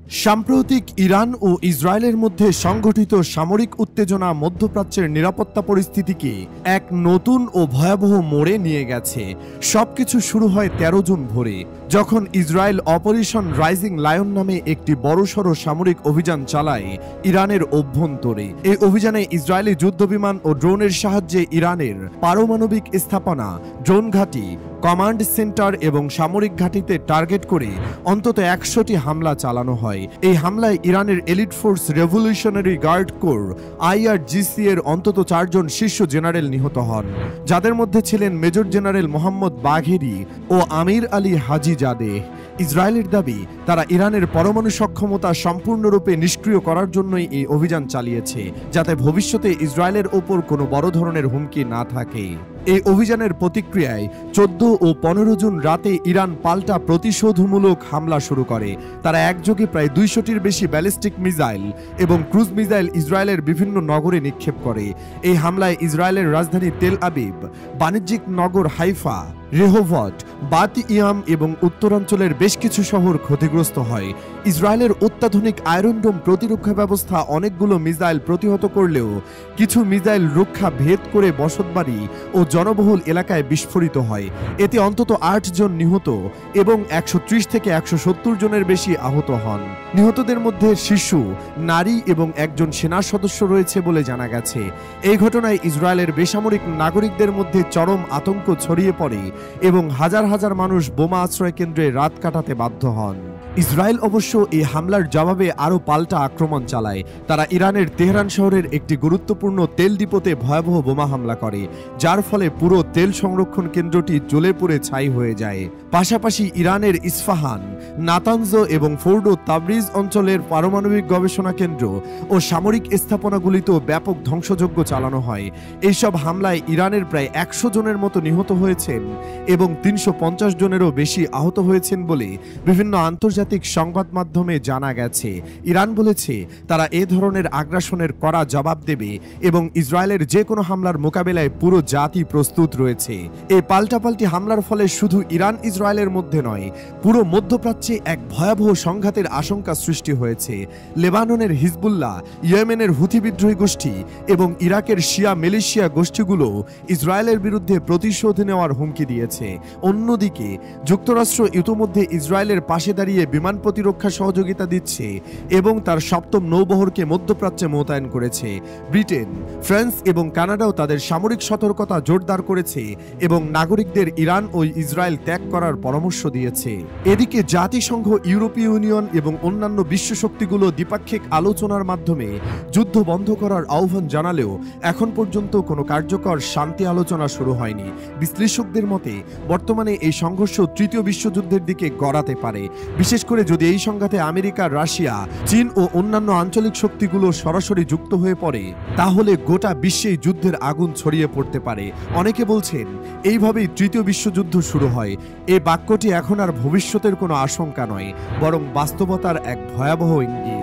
সাম্প্রতিক ইরান ও ইসরায়েলের মধ্যে সংঘটিত সামরিক উত্তেজনা মধ্যপ্রাচ্যের নিরাপত্তা পরিস্থিতিকে এক নতুন ও ভয়াবহ মোড়ে নিয়ে গেছে। সবকিছু শুরু হয় ১৩ জুন ভোরে, যখন ইসরায়েল অপারেশন রাইজিং লায়ন নামে একটি বড়সড় সামরিক অভিযান চালায় ইরানের অভ্যন্তরে। এই অভিযানে ইসরায়েলি যুদ্ধবিমান ও ড্রোনের সাহায্যে ইরানের পারমাণবিক স্থাপনা, ড্রোন ঘাঁটি, কমান্ড সেন্টার এবং সামরিক ঘাঁটিতে টার্গেট করে অন্তত ১০০টি হামলা চালানো হয়। এই হামলায় ইরানের elite force revolutionary guard corps IRGC এর অন্তত ৪ জন শীর্ষ জেনারেল নিহত হন, যাদের মধ্যে ছিলেন মেজর জেনারেল মোহাম্মদ বাঘেরি ও আমির আলী হাজিজাদেহ। ইসরায়েলের দাবি, তারা ইরানের পরমাণু সক্ষমতা সম্পূর্ণরূপে নিষ্ক্রিয় করার জন্যই এই অভিযান চালিয়েছে, যাতে ভবিষ্যতে ইসরায়েলের ওপর কোনো বড় ধরনের হুমকি না থাকে। এই অভিযানের প্রতিক্রিয়ায় ১৪ ও ১৫ জুন রাতে ইরান পাল্টা প্রতিশোধমূলক হামলা শুরু করে। তারা একযোগে প্রায় ২০০টির বেশি ব্যালিস্টিক মিসাইল এবং ক্রুজ মিসাইল ইসরায়েলের বিভিন্ন নগরে নিক্ষেপ করে। এই হামলায় ইসরায়েলের রাজধানী তেল আবিব, বাণিজ্যিক নগর হাইফা, রেহোভট, বাত ইয়াম এবং উত্তরাঞ্চলের বেশ কিছু শহর ক্ষতিগ্রস্ত হয়। ইসরায়েলের অত্যাধুনিক আয়রন ডোম প্রতিরক্ষা ব্যবস্থা অনেকগুলো মিসাইল প্রতিহত করলেও কিছু মিসাইল রক্ষা ভেদ করে বসতবাড়ি ও জনবহুল এলাকায় বিস্ফোরিত হয়। এতে অন্তত ৮ জন নিহত এবং ১৩০ থেকে ১৭০ জনের বেশি আহত হন। নিহতদের মধ্যে শিশু, নারী এবং একজন সেনা সদস্য রয়েছে বলে জানা গেছে। এই ঘটনায় ইসরায়েলের বেসামরিক নাগরিকদের মধ্যে চরম আতঙ্ক ছড়িয়ে পড়ে এবং হাজার হাজার মানুষ বোমা আশ্রয় কেন্দ্রে রাত কাটাতে বাধ্য হন। ইসরায়েল অবশ্য এই হামলার জবাবে আরও পাল্টা আক্রমণ চালায়। তারা ইরানের তেহরান শহরের একটি গুরুত্বপূর্ণ তেল ডিপোতে ভয়াবহ বোমা হামলা করে, যার ফলে পুরো তেল সংরক্ষণ কেন্দ্রটি জ্বলে পুড়ে ছাই হয়ে যায়। পাশাপাশি ইরানের ইস্ফাহান, নাতানজ এবং ফোর্ডো তাবরিজ অঞ্চলের পারমাণবিক গবেষণা কেন্দ্র ও সামরিক স্থাপনাগুলিতেও ব্যাপক ধ্বংসযজ্ঞ চালানো হয়। এইসব হামলায় ইরানের প্রায় ১০০ জনের মতো নিহত হয়েছেন এবং ৩৫০ জনেরও বেশি আহত হয়েছেন বলে বিভিন্ন আন্তর্জাতিক সংবাদ মাধ্যমে জানা গেছে। ইরান বলেছে, তারা এ ধরনের আগ্রাসনের কড়া জবাব দেবে এবং ইসরায়েলের যে কোনো হামলার মোকাবেলায় পুরো জাতি প্রস্তুত রয়েছে। এই পাল্টাপাল্টি হামলার ফলে শুধু ইরান ইসরায়েলের মধ্যে নয়, পুরো মধ্যপ্রাচ্যে এক ভয়াবহ সংঘাতের আশঙ্কা সৃষ্টি হয়েছে। লেবাননের হিজবুল্লাহ, ইয়েমেনের হুথি বিদ্রোহী গোষ্ঠী এবং ইরাকের শিয়া মিলিশিয়া গোষ্ঠীগুলো ইসরায়েলের বিরুদ্ধে প্রতিশোধ নেওয়ার হুমকি দিয়েছে। অন্যদিকে যুক্তরাষ্ট্র ইতোমধ্যে ইসরায়েলের পাশে দাঁড়িয়ে বিমান প্রতিরক্ষা সহযোগিতা দিচ্ছে এবং তার ৭ম নৌবহরকে মধ্যপ্রাচ্যে মোতায়েন করেছে। ব্রিটেন, ফ্রান্স এবং কানাডাও তাদের সামরিক সতর্কতা জোরদার করেছে এবং নাগরিকদের ইরান ও ইসরায়েল ত্যাগ করার পরামর্শ দিয়েছে। এদিকে জাতিসংঘ, ইউরোপীয় ইউনিয়ন এবং অন্যান্য বিশ্ব শক্তিগুলো দ্বিপাক্ষিক আলোচনার মাধ্যমে যুদ্ধ বন্ধ করার আহ্বান জানালেও এখন পর্যন্ত কোনো কার্যকর শান্তি আলোচনা শুরু হয়নি। বিশ্লেষকদের মতে, বর্তমানে এই সংঘর্ষ তৃতীয় বিশ্বযুদ্ধের দিকে গড়াতে পারে, বিশেষ করে যদি এই সংঘাতে আমেরিকা, রাশিয়া, চীন ও অন্যান্য আঞ্চলিক শক্তিগুলো সরাসরি যুক্ত হয়ে পড়ে, তাহলে গোটা বিশ্বেই যুদ্ধের আগুন ছড়িয়ে পড়তে পারে। অনেকে বলছেন, এইভাবেই তৃতীয় বিশ্বযুদ্ধ শুরু হয়। এই বাক্যটি এখন আর ভবিষ্যতের কোনো আশঙ্কা নয়, বরং বাস্তবতার এক ভয়াবহ ইঙ্গিত।